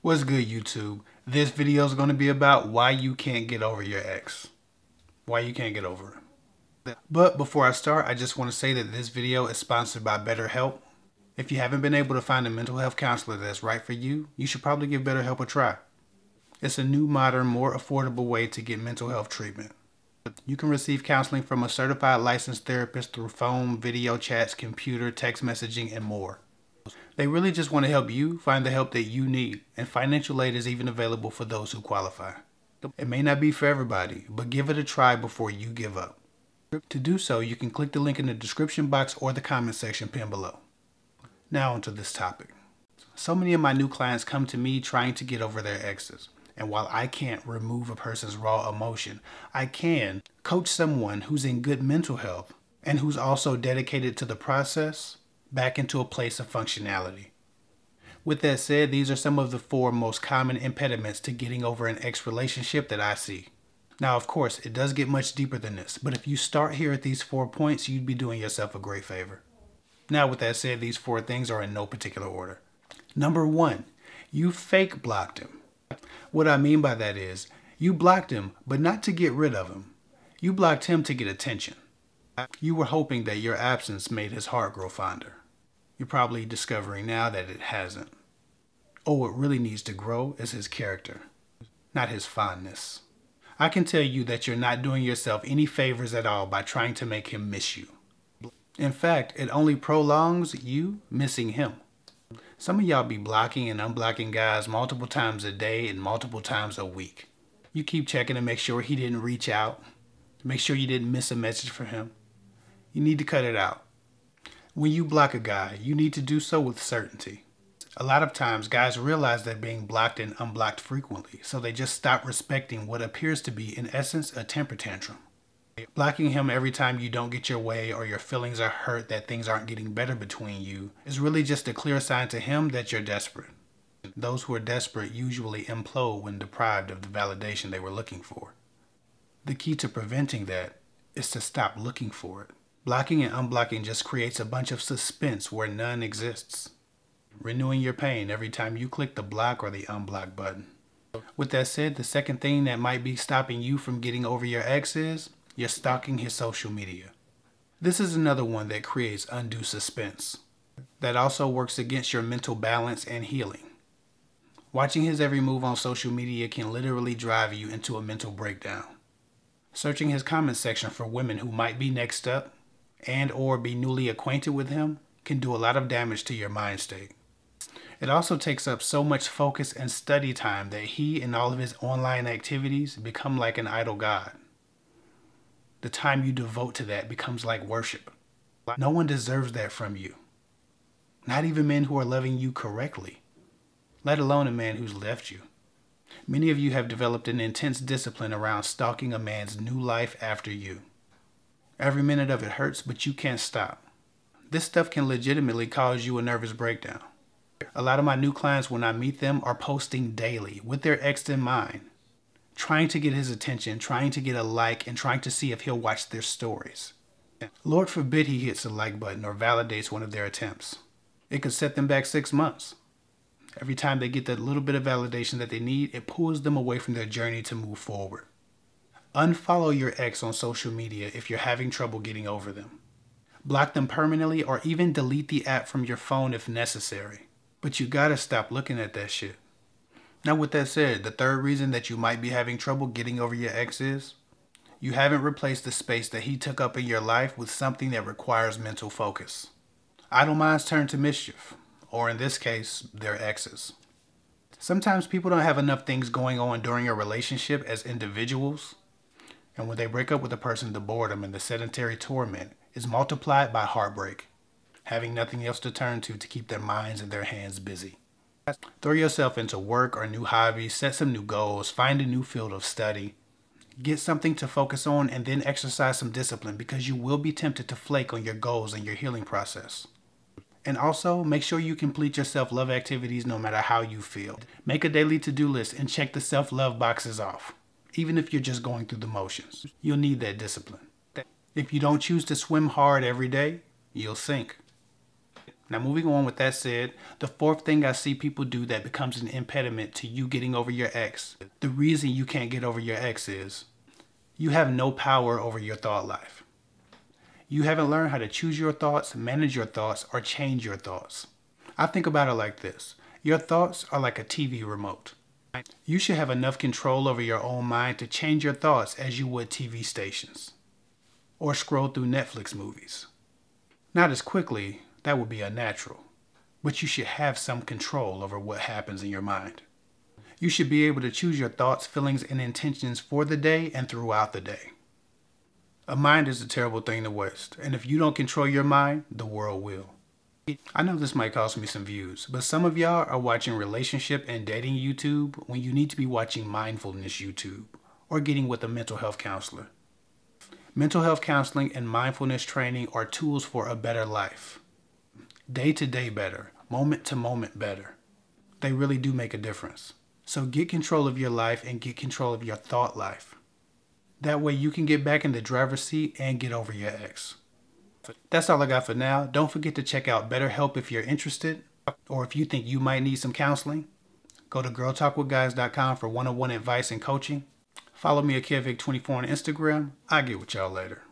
What's good, YouTube? This video is going to be about why you can't get over your ex. Why you can't get over it. But before I start, I just want to say that this video is sponsored by BetterHelp. If you haven't been able to find a mental health counselor that's right for you, you should probably give BetterHelp a try. It's a new, modern, more affordable way to get mental health treatment. You can receive counseling from a certified licensed therapist through phone, video chats, computer, text messaging, and more. They really just want to help you find the help that you need, and financial aid is even available for those who qualify. It may not be for everybody, but give it a try before you give up. To do so, you can click the link in the description box or the comment section pinned below. Now onto this topic. So many of my new clients come to me trying to get over their exes. And while I can't remove a person's raw emotion, I can coach someone who's in good mental health and who's also dedicated to the process back into a place of functionality. With that said, these are some of the 4 most common impediments to getting over an ex relationship that I see. Now, of course, it does get much deeper than this, but if you start here at these 4 points, you'd be doing yourself a great favor. Now, with that said, these 4 things are in no particular order. Number 1, you fake blocked him. What I mean by that is, you blocked him, but not to get rid of him. You blocked him to get attention. You were hoping that your absence made his heart grow fonder. You're probably discovering now that it hasn't. Oh, what really needs to grow is his character, not his fondness. I can tell you that you're not doing yourself any favors at all by trying to make him miss you. In fact, it only prolongs you missing him. Some of y'all be blocking and unblocking guys multiple times a day and multiple times a week. You keep checking to make sure he didn't reach out, make sure you didn't miss a message from him. You need to cut it out. When you block a guy, you need to do so with certainty. A lot of times, guys realize they're being blocked and unblocked frequently, so they just stop respecting what appears to be, in essence, a temper tantrum. Blocking him every time you don't get your way or your feelings are hurt that things aren't getting better between you is really just a clear sign to him that you're desperate. Those who are desperate usually implode when deprived of the validation they were looking for. The key to preventing that is to stop looking for it. Blocking and unblocking just creates a bunch of suspense where none exists, renewing your pain every time you click the block or the unblock button. With that said, the second thing that might be stopping you from getting over your ex is you're stalking his social media. This is another one that creates undue suspense. That also works against your mental balance and healing. Watching his every move on social media can literally drive you into a mental breakdown. Searching his comment section for women who might be next up and or be newly acquainted with him can do a lot of damage to your mind state. It also takes up so much focus and study time that he and all of his online activities become like an idol god. The time you devote to that becomes like worship. No one deserves that from you. Not even men who are loving you correctly, let alone a man who's left you. Many of you have developed an intense discipline around stalking a man's new life after you. Every minute of it hurts, but you can't stop. This stuff can legitimately cause you a nervous breakdown. A lot of my new clients, when I meet them, are posting daily with their ex in mind, trying to get his attention, trying to get a like, and trying to see if he'll watch their stories. Lord forbid he hits the like button or validates one of their attempts. It could set them back 6 months. Every time they get that little bit of validation that they need, it pulls them away from their journey to move forward. Unfollow your ex on social media if you're having trouble getting over them. Block them permanently or even delete the app from your phone if necessary. But you gotta stop looking at that shit. Now, with that said, the third reason that you might be having trouble getting over your ex is you haven't replaced the space that he took up in your life with something that requires mental focus. Idle minds turn to mischief, or in this case, their exes. Sometimes people don't have enough things going on during a relationship as individuals, and when they break up with a person, the boredom and the sedentary torment is multiplied by heartbreak, having nothing else to turn to keep their minds and their hands busy. Throw yourself into work or new hobbies, set some new goals, find a new field of study, get something to focus on, and then exercise some discipline because you will be tempted to flake on your goals and your healing process. And also, make sure you complete your self-love activities no matter how you feel. Make a daily to-do list and check the self-love boxes off, even if you're just going through the motions. You'll need that discipline. If you don't choose to swim hard every day, you'll sink. Now, moving on with that said, the fourth thing I see people do that becomes an impediment to you getting over your ex, the reason you can't get over your ex is you have no power over your thought life. You haven't learned how to choose your thoughts, manage your thoughts, or change your thoughts. I think about it like this. Your thoughts are like a TV remote. You should have enough control over your own mind to change your thoughts as you would TV stations or scroll through Netflix movies. Not as quickly, that would be unnatural, but you should have some control over what happens in your mind. You should be able to choose your thoughts, feelings, and intentions for the day and throughout the day. A mind is a terrible thing to waste, and if you don't control your mind, the world will. I know this might cost me some views, but some of y'all are watching relationship and dating YouTube when you need to be watching mindfulness YouTube or getting with a mental health counselor. Mental health counseling and mindfulness training are tools for a better life. Day to day better, moment to moment better. They really do make a difference. So get control of your life and get control of your thought life. That way you can get back in the driver's seat and get over your ex. That's all I got for now. Don't forget to check out BetterHelp if you're interested, or if you think you might need some counseling. Go to girltalkwithguys.com for one-on-one advice and coaching. Follow me at KidVic24 on Instagram. I'll get with y'all later.